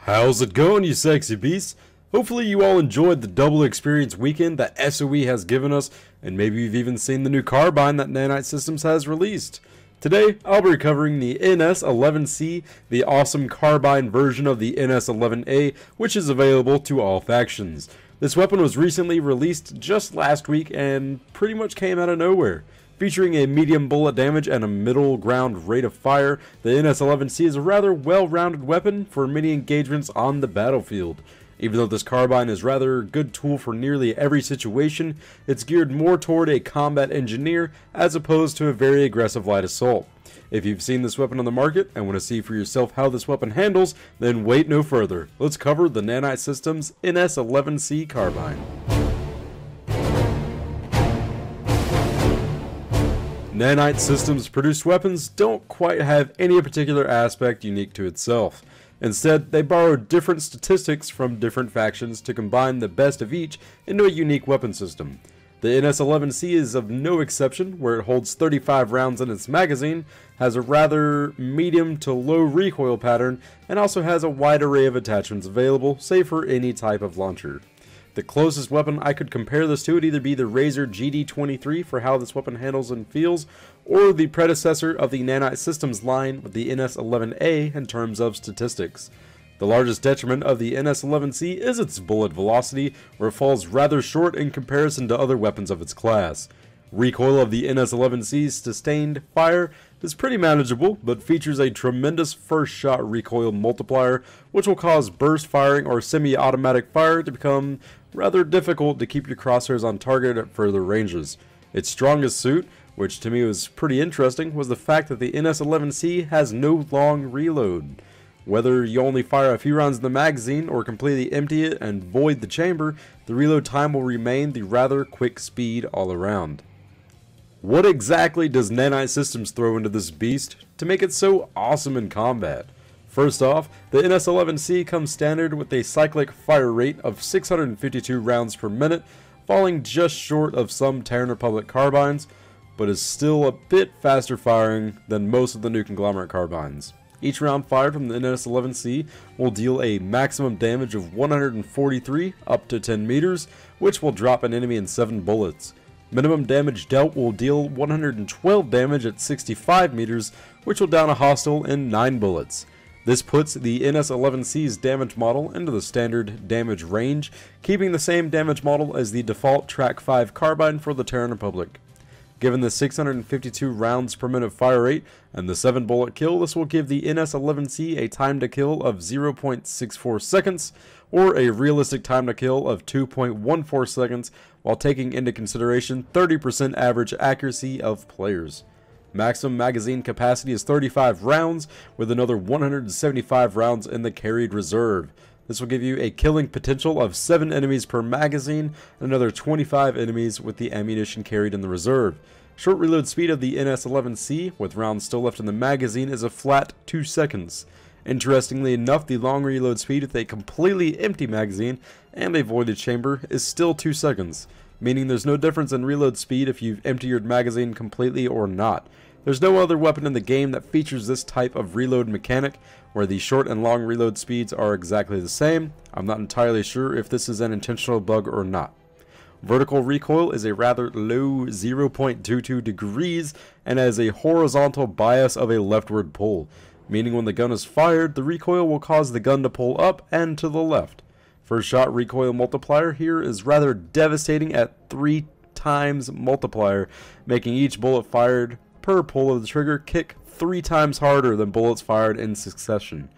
How's it going, you sexy beasts? Hopefully you all enjoyed the double experience weekend that SOE has given us, and maybe you've even seen the new Carbine that Nanite Systems has released. Today, I'll be covering the NS-11C, the awesome Carbine version of the NS-11A, which is available to all factions. This weapon was recently released just last week and pretty much came out of nowhere. Featuring a medium bullet damage and a middle ground rate of fire, the NS-11C is a rather well-rounded weapon for many engagements on the battlefield. Even though this carbine is rather a good tool for nearly every situation, it's geared more toward a combat engineer as opposed to a very aggressive light assault. If you've seen this weapon on the market and want to see for yourself how this weapon handles, then wait no further. Let's cover the Nanite Systems NS-11C carbine. Nanite Systems produced weapons don't quite have any particular aspect unique to itself. Instead, they borrow different statistics from different factions to combine the best of each into a unique weapon system. The NS-11C is of no exception, where it holds 35 rounds in its magazine, has a rather medium to low recoil pattern, and also has a wide array of attachments available, save for any type of launcher. The closest weapon I could compare this to would either be the Razer GD23 for how this weapon handles and feels, or the predecessor of the Nanite Systems line with the NS-11A in terms of statistics. The largest detriment of the NS-11C is its bullet velocity, where it falls rather short in comparison to other weapons of its class. Recoil of the NS-11C's sustained fire is pretty manageable, but features a tremendous first shot recoil multiplier, which will cause burst firing or semi-automatic fire to become rather difficult to keep your crosshairs on target at further ranges. Its strongest suit, which to me was pretty interesting, was the fact that the NS-11C has no long reload. Whether you only fire a few rounds in the magazine or completely empty it and void the chamber, the reload time will remain the rather quick speed all around. What exactly does Nanite Systems throw into this beast to make it so awesome in combat? First off, the NS-11C comes standard with a cyclic fire rate of 652 rounds per minute, falling just short of some Terran Republic carbines, but is still a bit faster firing than most of the new conglomerate carbines. Each round fired from the NS-11C will deal a maximum damage of 143 up to 10 meters, which will drop an enemy in 7 bullets. Minimum damage dealt will deal 112 damage at 65 meters, which will down a hostile in 9 bullets. This puts the NS-11C's damage model into the standard damage range, keeping the same damage model as the default Track 5 carbine for the Terran Republic. Given the 652 rounds per minute fire rate and the 7 bullet kill, this will give the NS-11C a time to kill of 0.64 seconds, or a realistic time to kill of 2.14 seconds, while taking into consideration 30% average accuracy of players. Maximum magazine capacity is 35 rounds, with another 175 rounds in the carried reserve. This will give you a killing potential of 7 enemies per magazine, and another 25 enemies with the ammunition carried in the reserve. Short reload speed of the NS-11C, with rounds still left in the magazine, is a flat 2 seconds. Interestingly enough, the long reload speed with a completely empty magazine and a voided chamber is still 2 seconds, meaning there's no difference in reload speed if you've emptied your magazine completely or not. There's no other weapon in the game that features this type of reload mechanic, where the short and long reload speeds are exactly the same. I'm not entirely sure if this is an intentional bug or not. Vertical recoil is a rather low 0.22 degrees and has a horizontal bias of a leftward pull, meaning when the gun is fired, the recoil will cause the gun to pull up and to the left. First shot recoil multiplier here is rather devastating at 3 times multiplier, making each bullet fired per pull of the trigger kick 3 times harder than bullets fired in succession.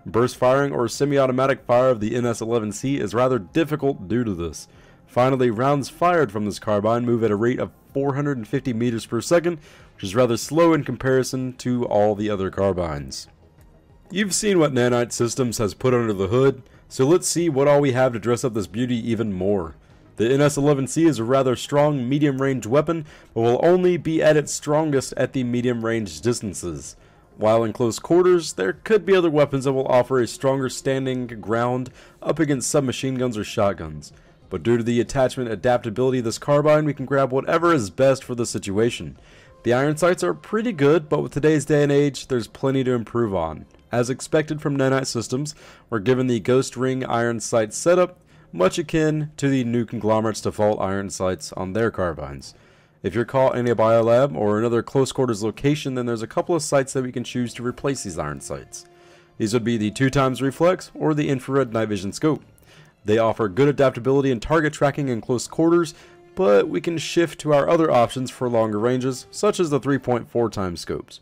Burst firing or semi-automatic fire of the NS-11C is rather difficult due to this. Finally, rounds fired from this carbine move at a rate of 450 meters per second, which is rather slow in comparison to all the other carbines. You've seen what Nanite Systems has put under the hood, so let's see what all we have to dress up this beauty even more. The NS-11C is a rather strong medium-range weapon, but will only be at its strongest at the medium-range distances. While in close quarters, there could be other weapons that will offer a stronger standing ground up against submachine guns or shotguns. But due to the attachment adaptability of this carbine, we can grab whatever is best for the situation. The iron sights are pretty good, but with today's day and age, there's plenty to improve on. As expected from Nanite Systems, we're given the Ghost Ring iron sight setup, much akin to the new conglomerate's default iron sights on their carbines. If you're caught in a biolab or another close quarters location, then there's a couple of sights that we can choose to replace these iron sights. These would be the 2x reflex or the infrared night vision scope. They offer good adaptability and target tracking in close quarters, but we can shift to our other options for longer ranges, such as the 3.4x scopes.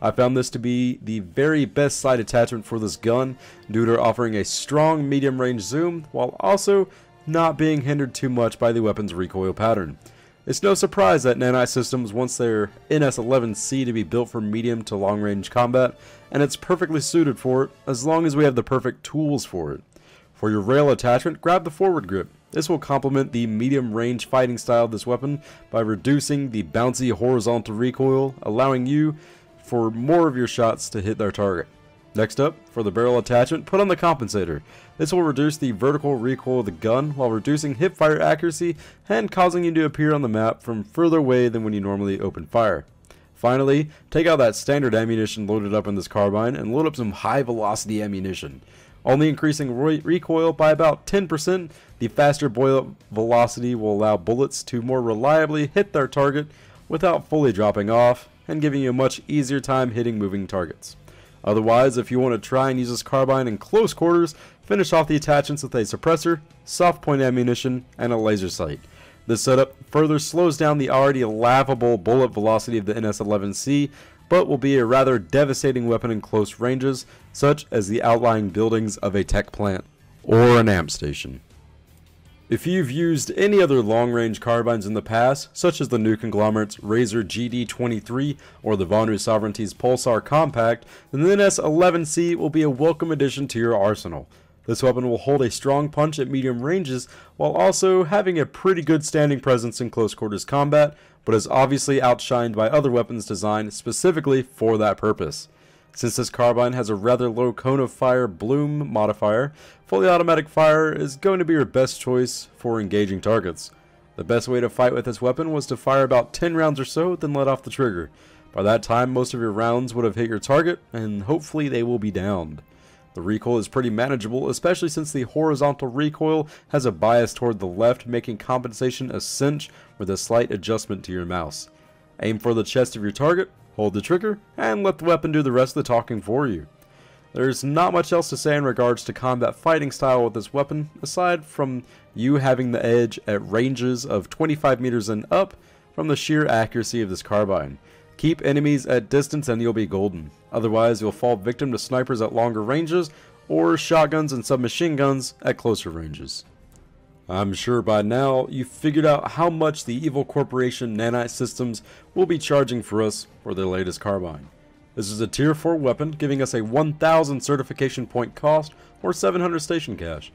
I found this to be the very best sight attachment for this gun due to offering a strong medium range zoom while also not being hindered too much by the weapon's recoil pattern. It's no surprise that Nanite Systems wants their NS-11C to be built for medium to long range combat, and it's perfectly suited for it as long as we have the perfect tools for it. For your rail attachment, grab the forward grip. This will complement the medium range fighting style of this weapon by reducing the bouncy horizontal recoil, allowing you for more of your shots to hit their target. Next up, for the barrel attachment, put on the compensator. This will reduce the vertical recoil of the gun while reducing hipfire accuracy and causing you to appear on the map from further away than when you normally open fire. Finally, take out that standard ammunition loaded up in this carbine and load up some high velocity ammunition. Only increasing recoil by about 10%, the faster bullet velocity will allow bullets to more reliably hit their target without fully dropping off and giving you a much easier time hitting moving targets. Otherwise, if you want to try and use this carbine in close quarters, finish off the attachments with a suppressor, soft point ammunition, and a laser sight. This setup further slows down the already laughable bullet velocity of the NS-11C, but will be a rather devastating weapon in close ranges, such as the outlying buildings of a tech plant or an amp station. If you've used any other long-range carbines in the past, such as the new conglomerate's Razor GD23 or the Vonu Sovereignty's Pulsar Compact, then the NS-11C will be a welcome addition to your arsenal. This weapon will hold a strong punch at medium ranges, while also having a pretty good standing presence in close quarters combat, but is obviously outshined by other weapons designed specifically for that purpose. Since this carbine has a rather low cone of fire bloom modifier, fully automatic fire is going to be your best choice for engaging targets. The best way to fight with this weapon was to fire about 10 rounds or so, then let off the trigger. By that time, most of your rounds would have hit your target, and hopefully they will be downed. The recoil is pretty manageable, especially since the horizontal recoil has a bias toward the left, making compensation a cinch with a slight adjustment to your mouse. Aim for the chest of your target, hold the trigger, and let the weapon do the rest of the talking for you. There's not much else to say in regards to combat fighting style with this weapon, aside from you having the edge at ranges of 25 meters and up from the sheer accuracy of this carbine. Keep enemies at distance and you'll be golden. Otherwise, you'll fall victim to snipers at longer ranges, or shotguns and submachine guns at closer ranges. I'm sure by now you've figured out how much the evil corporation Nanite Systems will be charging for us for their latest carbine. This is a tier 4 weapon, giving us a 1000 certification point cost or 700 station cash.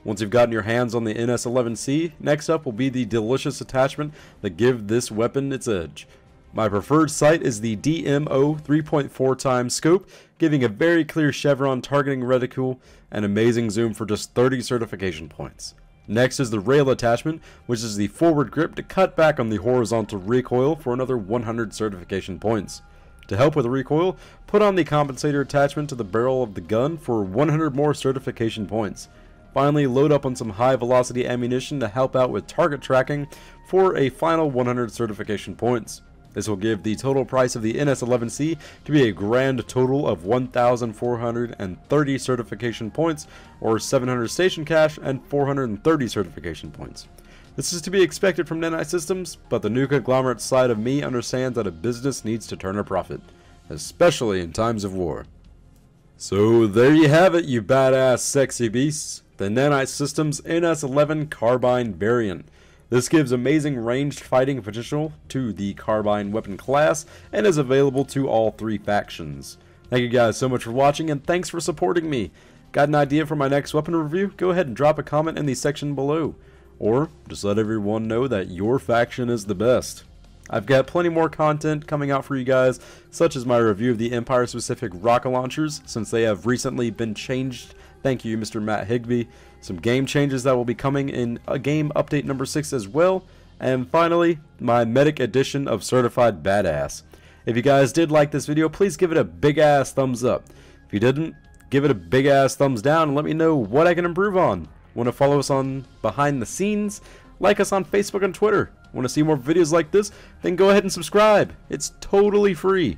Once you've gotten your hands on the NS-11C, next up will be the delicious attachment that give this weapon its edge. My preferred sight is the DMO 3.4x scope, giving a very clear chevron targeting reticule and amazing zoom for just 30 certification points. Next is the rail attachment, which is the forward grip to cut back on the horizontal recoil for another 100 certification points. To help with the recoil, put on the compensator attachment to the barrel of the gun for 100 more certification points. Finally, load up on some high velocity ammunition to help out with target tracking for a final 100 certification points. This will give the total price of the NS-11C to be a grand total of 1,430 certification points, or 700 station cash and 430 certification points. This is to be expected from Nanite Systems, but the new conglomerate side of me understands that a business needs to turn a profit, especially in times of war. So there you have it, you badass sexy beasts, the Nanite Systems NS-11 Carbine variant. This gives amazing ranged fighting potential to the Carbine weapon class and is available to all 3 factions. Thank you guys so much for watching and thanks for supporting me. Got an idea for my next weapon review? Go ahead and drop a comment in the section below. Or just let everyone know that your faction is the best. I've got plenty more content coming out for you guys, such as my review of the Empire specific rocket launchers since they have recently been changed. Thank you, Mr. Matt Higbee. Some game changes that will be coming in a game update number 6 as well. And finally, my medic edition of Certified Badass. If you guys did like this video, please give it a big ass thumbs up. If you didn't, give it a big ass thumbs down and let me know what I can improve on. Want to follow us on behind the scenes? Like us on Facebook and Twitter. Want to see more videos like this? Then go ahead and subscribe. It's totally free.